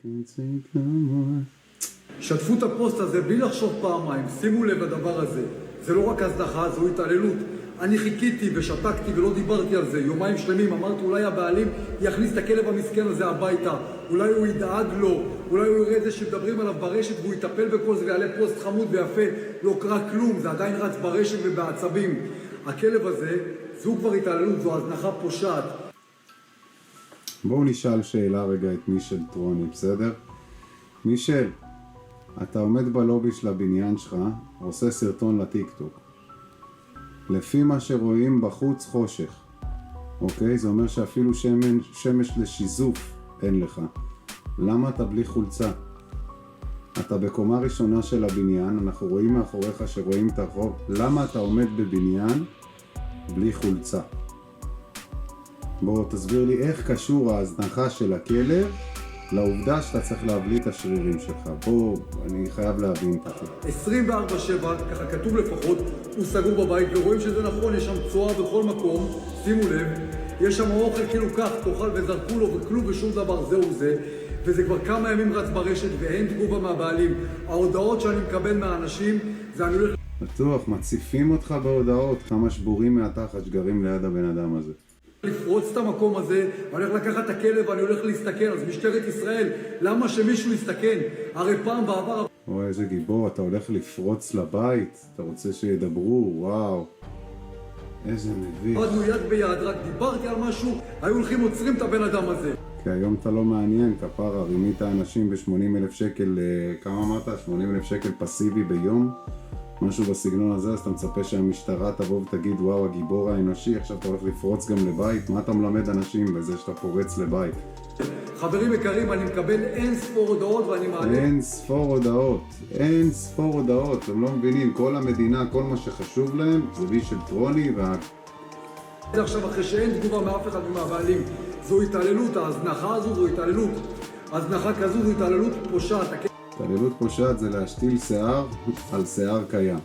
can't think no more. שתפו את הפוסט הזה בלי לחשוב פעמיים, שימו לב לדבר הזה. זה לא רק הזנחה, זו התעללות. אני חיכיתי ושתקתי ולא דיברתי על זה. יומיים שלמים אמרתי אולי הבעלים יכניס את הכלב המסכן הזה הביתה. אולי הוא ידאג לו, אולי הוא יראה את זה שמדברים עליו ברשת והוא יטפל בכל זה ויעלה פוסט חמוד ויפה. לא קרה כלום, זה עדיין רץ ברשת ובעצבים. הכלב הזה, זו כבר התעללות, זו הזנחה פושעת. בואו נשאל שאלה רגע את מישל טרוני, בסדר? מישל, אתה עומד בלובי של הבניין שלך, עושה סרטון לטיק-טוק. לפי מה שרואים בחוץ חושך, אוקיי? זה אומר שאפילו שמש לשיזוף אין לך. למה אתה בלי חולצה? אתה בקומה ראשונה של הבניין, אנחנו רואים מאחוריך שרואים את הרחוב. למה אתה עומד בבניין בלי חולצה? בוא תסביר לי איך קשור ההזנחה של הכלב לעובדה שאתה צריך להבליט את השרירים שלך. בוא, אני חייב להבין את זה. 24/7, ככה כתוב לפחות, הוא סגור בבית ורואים שזה נכון, יש שם צואה בכל מקום, שימו לב, יש שם אוכל כאילו כך, תאכל וזרקו לו וכלום ושום דבר, זהו זה, וזה כבר כמה ימים רץ ברשת ואין תגובה מהבעלים. ההודעות שאני מקבל מהאנשים זה אני הולך... בטוח, מציפים אותך בהודעות, כמה שבורים מהתחת שגרים ליד הבן אדם הזה. לפרוץ את המקום הזה, אני הולך לקחת את הכלב ואני הולך להסתכן. אז משטרת ישראל, למה שמישהו יסתכן? הרי פעם בעבר... אוי, איזה גיבור, אתה הולך לפרוץ לבית, אתה רוצה שידברו, וואו, איזה מביך. עבדנו יד ביד, רק דיברתי על משהו, היו הולכים עוצרים את הבן אדם הזה. כי היום אתה לא מעניין, כפרה, רימית האנשים ב-80,000 שקל, כמה אמרת? 80,000 שקל פסיבי ביום? משהו בסגנון הזה, אז אתה מצפה שהמשטרה תבוא ותגיד, וואו, הגיבור האנושי, עכשיו אתה הולך לפרוץ גם לבית? מה אתה מלמד אנשים בזה שאתה פורץ לבית? חברים יקרים, אני מקבל אין ספור הודעות ואני מעלה... אין ספור הודעות, אתם לא מבינים, כל המדינה, כל מה שחשוב להם, זה מישל טרוני זה עכשיו אחרי שאין תגובה מאף אחד מהבעלים. זו התעללות, ההזנחה הזו זו התעללות. הזנחה כזו זו התעללות פושעת. התעללות פושעת זה להשתיל שיער על שיער קיים.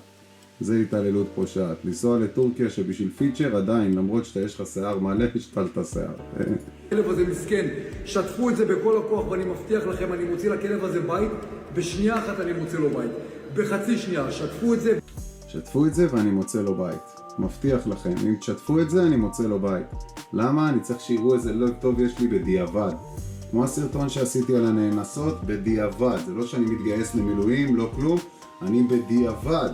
זה התעללות פושעת. לנסוע לטורקיה שבשביל פיצ'ר עדיין, למרות שאתה יש לך שיער מלא, השתלת שיער. הכלב הזה מסכן, שתפו את זה בכל הכוח ואני מבטיח לכם, אני מוציא לכלב הזה בית, בשנייה אחת אני מוצא לו בית. בחצי שנייה, שתפו את זה. שתפו את זה ואני מוצא לו בית. מבטיח לכם, אם תשתפו את זה אני מוצא לו בית. למה? אני צריך שיראו איזה לא טוב יש לי בדיעבד. כמו הסרטון שעשיתי על הנאנסות, בדיעבד. זה לא שאני מתגייס למילואים, לא כלום. אני בדיעבד.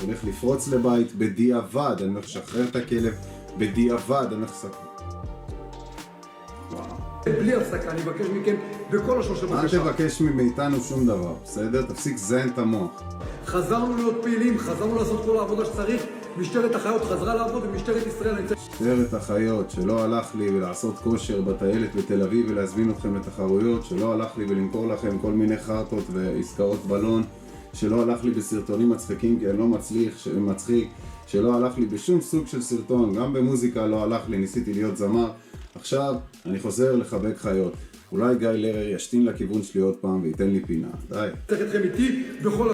הולך לפרוץ לבית, בדיעבד. אני הולך לשחרר את הכלב, בדיעבד. אני הולך לסכם. בלי הפסקה, אני מבקש מכם בכל השלוש בבקשה. אל תבקש מאיתנו שום דבר, בסדר? תפסיק זיין את המוח. חזרנו להיות פעילים, חזרנו לעשות כל העבודה שצריך. משטרת החיות חזרה לעבוד ומשטרת ישראל נמצאת... משטרת החיות, שלא הלך לי ולעשות כושר בטיילת בתל אביב ולהזמין אתכם לתחרויות, שלא הלך לי ולמכור לכם כל מיני חרטות ועסקאות בלון, שלא הלך לי בסרטונים מצחיקים כי אני לא מצחיק, שלא הלך לי בשום סוג של סרטון, גם במוזיקה לא הלך לי, ניסיתי להיות זמר. עכשיו אני חוזר לחבק חיות. אולי גיא לרר ישתין לכיוון שלי עוד פעם וייתן לי פינה. די. צריך אתכם איתי בכל...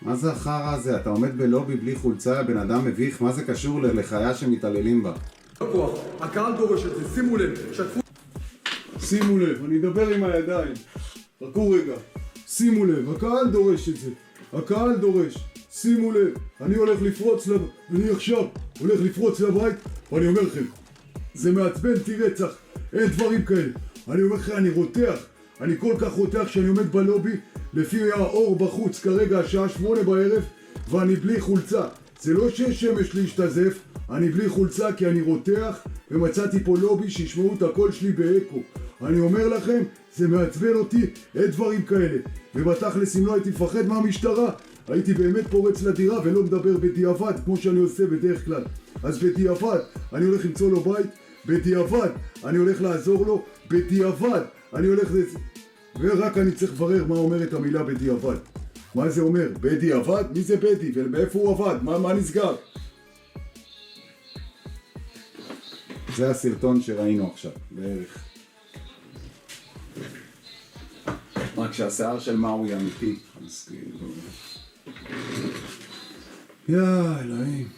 מה זה החרא הזה? אתה עומד בלובי בלי חולצה, בן אדם מביך, מה זה קשור לחיה שמתעללים בה? הקהל דורש את זה, שימו לב, שתפו... שימו לב, אני אדבר עם הידיים. חכו רגע. שימו לב, הקהל דורש את זה. הקהל דורש. שימו לב, אני הולך לפרוץ לבית, אני עכשיו הולך לפרוץ לבית, ואני אומר לכם, זה מעצבן רצח, אין דברים כאלה. אני אומר לכם, אני רותח, אני כל כך רותח שאני עומד בלובי, לפי האור בחוץ כרגע השעה 8 בערב, ואני בלי חולצה. זה לא שיש שמש להשתזף, אני בלי חולצה כי אני רותח, ומצאתי פה לובי שישמעו את הקול שלי באקו. אני אומר לכם, זה מעצבן אותי, אין דברים כאלה. ובתכלס אם לא הייתי מפחד מהמשטרה, הייתי באמת פורץ לדירה ולא מדבר בדיעבד כמו שאני עושה בדרך כלל. אז בדיעבד אני הולך למצוא לו בית, בדיעבד אני הולך לעזור לו, בדיעבד אני הולך ורק אני צריך לברר מה אומרת המילה בדיעבד. מה זה אומר? בדיעבד? מי זה בדי? ומאיפה הוא עבד? מה נסגר? זה הסרטון שראינו עכשיו, בערך. רק שהשיער של מאוי אמיתי. יא אלוהים.